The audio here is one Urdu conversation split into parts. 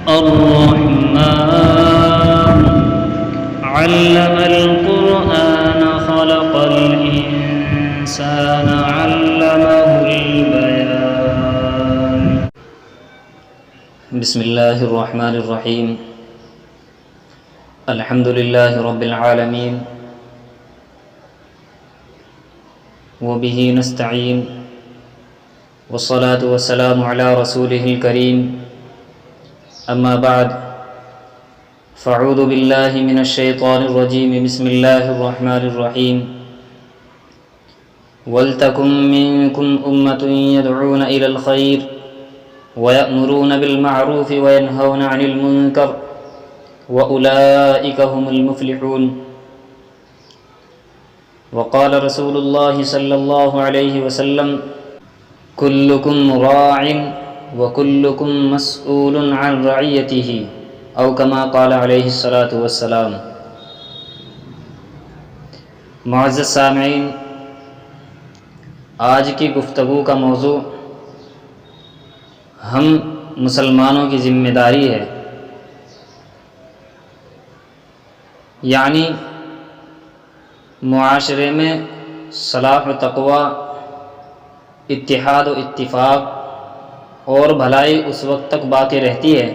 الرحمن علم القرآن خلق الإنسان علمه البيان بسم الله الرحمن الرحيم الحمد لله رب العالمين وبه نستعين والصلاة والسلام على رسوله الكريم أما بعد فأعوذ بالله من الشيطان الرجيم بسم الله الرحمن الرحيم وَلْتَكُنْ مِنْكُمْ أُمَّةٌ يَدْعُونَ إِلَى الْخَيْرِ وَيَأْمُرُونَ بِالْمَعْرُوفِ وَيَنْهَوْنَ عَنِ الْمُنْكَرِ وَأُولَئِكَ هُمُ الْمُفْلِحُونَ وقال رسول الله صلى الله عليه وسلم كلكم راع وكلكم مسؤول عن رعيته او كما قال عليه الصلاة والسلام۔ معزز سامعین، آج کی گفتگو کا موضوع ہم مسلمانوں کی ذمہ داری ہے، یعنی معاشرے میں صلاح و تقوی، اتحاد و اتفاق اور بھلائی اس وقت تک باقی رہتی ہے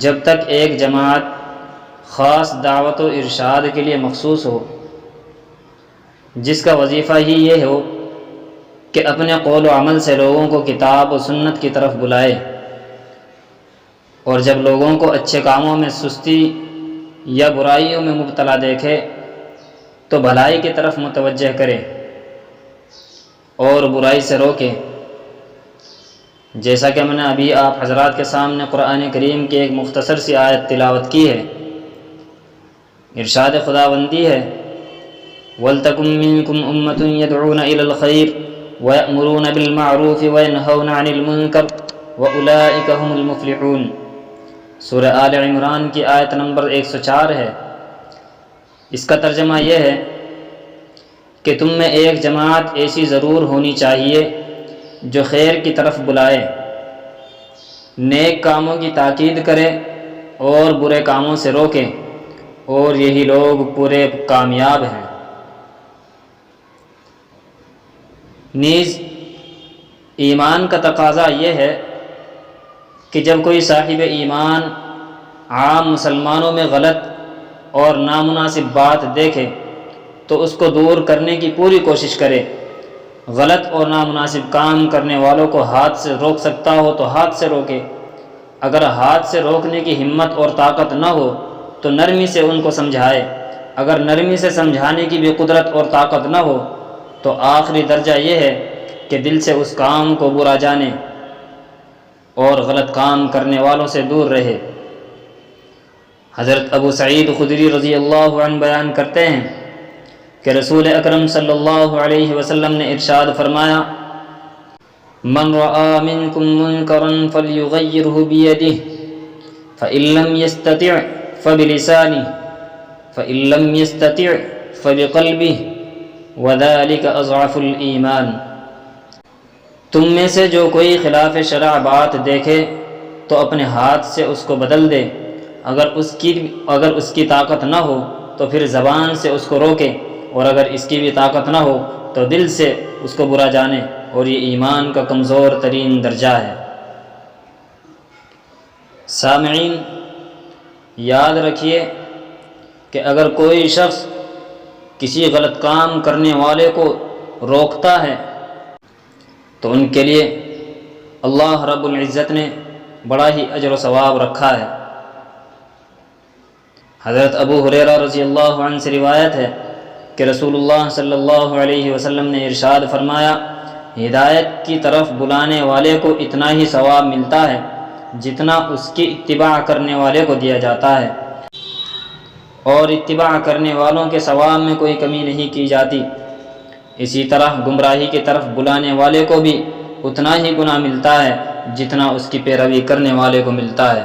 جب تک ایک جماعت خاص دعوت و ارشاد کے لیے مخصوص ہو، جس کا وظیفہ ہی یہ ہو کہ اپنے قول و عمل سے لوگوں کو کتاب و سنت کی طرف بلائے، اور جب لوگوں کو اچھے کاموں میں سستی یا برائیوں میں مبتلا دیکھے تو بھلائی کی طرف متوجہ کرے اور برائی سے روکے۔ جیسا کہ میں نے ابھی آپ حضرات کے سامنے قرآن کریم کی ایک مختصر سی آیت تلاوت کی ہے، ارشاد خداوندی ہے وَلْتَكُنْ مِنْكُمْ أُمَّةٌ يَدْعُونَ إِلَى الْخَيْرِ وَيَأْمُرُونَ بِالْمَعْرُوفِ وَيَنْهَوْنَ عَنِ الْمُنْكَرِ وَأُولَئِكَ هُمُ الْمُفْلِحُونَ۔ سورہ آل عمران کی آیت نمبر 104 ہے۔ اس کا ترجمہ یہ ہے کہ تم میں ایک جماعت ایسی ضرور ہونی چاہیے جو خیر کی طرف بلائے، نیک کاموں کی تاکید کرے اور برے کاموں سے روکے، اور یہی لوگ پورے کامیاب ہیں۔ نیز ایمان کا تقاضا یہ ہے کہ جب کوئی صاحب ایمان عام مسلمانوں میں غلط اور نامناسب بات دیکھے تو اس کو دور کرنے کی پوری کوشش کرے۔ غلط اور نامناسب کام کرنے والوں کو ہاتھ سے روک سکتا ہو تو ہاتھ سے روکے، اگر ہاتھ سے روکنے کی ہمت اور طاقت نہ ہو تو نرمی سے ان کو سمجھائے، اگر نرمی سے سمجھانے کی بھی قدرت اور طاقت نہ ہو تو آخری درجہ یہ ہے کہ دل سے اس کام کو برا جانے اور غلط کام کرنے والوں سے دور رہے۔ حضرت ابو سعید خدری رضی اللہ عنہ بیان کرتے ہیں کہ رسول اکرم صلی اللہ علیہ وسلم نے ارشاد فرمایا من رأى منکم منکرا فلیغیرہ بیدہ فإن لم یستطع فبلسانہ فإن لم یستطع فبقلبہ وذلک اضعف الایمان۔ تم میں سے جو کوئی خلاف شرع بات دیکھے تو اپنے ہاتھ سے اس کو بدل دے، اگر اس کی طاقت نہ ہو تو پھر زبان سے اس کو روکے، اور اگر اس کی بھی طاقت نہ ہو تو دل سے اس کو برا جانے، اور یہ ایمان کا کمزور ترین درجہ ہے۔ سامعین، یاد رکھیے کہ اگر کوئی شخص کسی غلط کام کرنے والے کو روکتا ہے تو ان کے لیے اللہ رب العزت نے بڑا ہی اجر و ثواب رکھا ہے۔ حضرت ابو ہریرہ رضی اللہ عنہ سے روایت ہے کہ رسول اللہ صلی اللہ علیہ وسلم نے ارشاد فرمایا ہدایت کی طرف بلانے والے کو اتنا ہی ثواب ملتا ہے جتنا اس کی اتباع کرنے والے کو دیا جاتا ہے، اور اتباع کرنے والوں کے ثواب میں کوئی کمی نہیں کی جاتی۔ اسی طرح گمراہی کی طرف بلانے والے کو بھی اتنا ہی گناہ ملتا ہے جتنا اس کی پیروی کرنے والے کو ملتا ہے،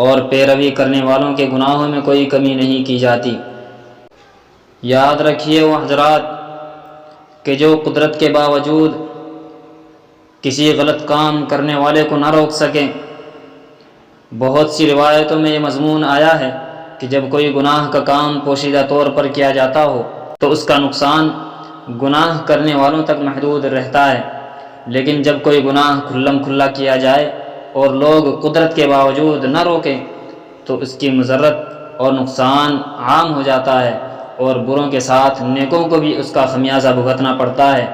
اور پیروی کرنے والوں کے گناہوں میں کوئی کمی نہیں کی جاتی۔ یاد رکھیے وہ حضرات کہ جو قدرت کے باوجود کسی غلط کام کرنے والے کو نہ روک سکیں، بہت سی روایتوں میں یہ مضمون آیا ہے کہ جب کوئی گناہ کا کام پوشیدہ طور پر کیا جاتا ہو تو اس کا نقصان گناہ کرنے والوں تک محدود رہتا ہے، لیکن جب کوئی گناہ کھلم کھلا کیا جائے اور لوگ قدرت کے باوجود نہ روکیں تو اس کی مضرت اور نقصان عام ہو جاتا ہے، اور بروں کے ساتھ نیکوں کو بھی اس کا خمیازہ بھگتنا پڑتا ہے۔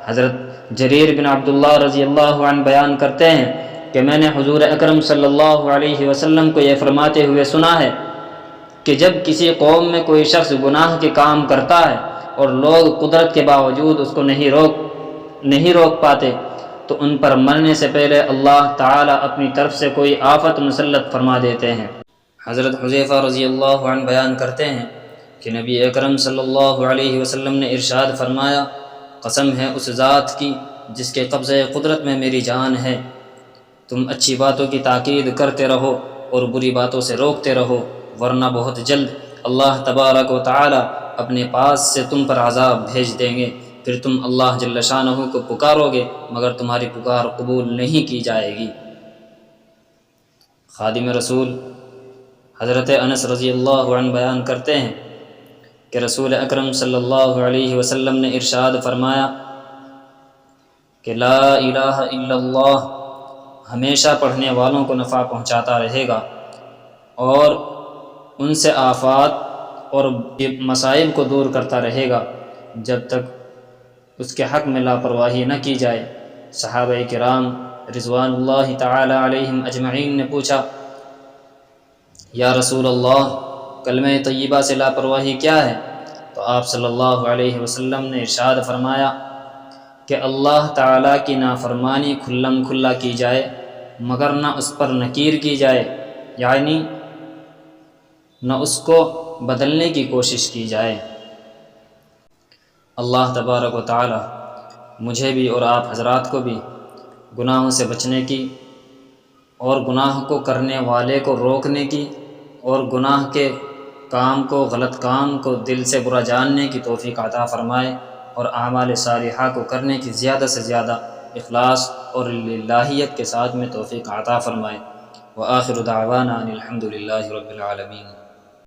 حضرت جریر بن عبداللہ رضی اللہ عنہ بیان کرتے ہیں کہ میں نے حضور اکرم صلی اللہ علیہ وسلم کو یہ فرماتے ہوئے سنا ہے کہ جب کسی قوم میں کوئی شخص گناہ کے کام کرتا ہے اور لوگ قدرت کے باوجود اس کو نہیں روک پاتے تو ان پر مرنے سے پہلے اللہ تعالیٰ اپنی طرف سے کوئی آفت مسلط فرما دیتے ہیں۔ حضرت حذیفہ رضی اللہ عنہ بیان کرتے ہیں کہ نبی اکرم صلی اللہ علیہ وسلم نے ارشاد فرمایا، قسم ہے اس ذات کی جس کے قبضہ قدرت میں میری جان ہے، تم اچھی باتوں کی تاکید کرتے رہو اور بری باتوں سے روکتے رہو، ورنہ بہت جلد اللہ تبارک و تعالی اپنے پاس سے تم پر عذاب بھیج دیں گے، پھر تم اللہ جل شانہ کو پکارو گے مگر تمہاری پکار قبول نہیں کی جائے گی۔ خادم رسول حضرت انس رضی اللہ عنہ بیان کرتے ہیں کہ رسول اکرم صلی اللہ علیہ وسلم نے ارشاد فرمایا کہ لا الہ الا اللہ ہمیشہ پڑھنے والوں کو نفع پہنچاتا رہے گا اور ان سے آفات اور مصائب کو دور کرتا رہے گا جب تک اس کے حق میں لاپرواہی نہ کی جائے۔ صحابہ کرام رضوان اللہ تعالی علیہم اجمعین نے پوچھا، یا رسول اللہ کلمہ طیبہ سے لاپرواہی کیا ہے؟ تو آپ صلی اللہ علیہ وسلم نے ارشاد فرمایا کہ اللہ تعالیٰ کی نافرمانی کھلم کھلا کی جائے مگر نہ اس پر نکیر کی جائے، یعنی نہ اس کو بدلنے کی کوشش کی جائے۔ اللہ تبارک و تعالی مجھے بھی اور آپ حضرات کو بھی گناہوں سے بچنے کی اور گناہ کو کرنے والے کو روکنے کی اور گناہ کے کام کو، غلط کام کو دل سے برا جاننے کی توفیق عطا فرمائے، اور اعمال صالحہ کو کرنے کی زیادہ سے زیادہ اخلاص اور للہیت کے ساتھ میں توفیق عطا فرمائے۔ وآخر دعوانا ان الحمد للہ رب العالمین۔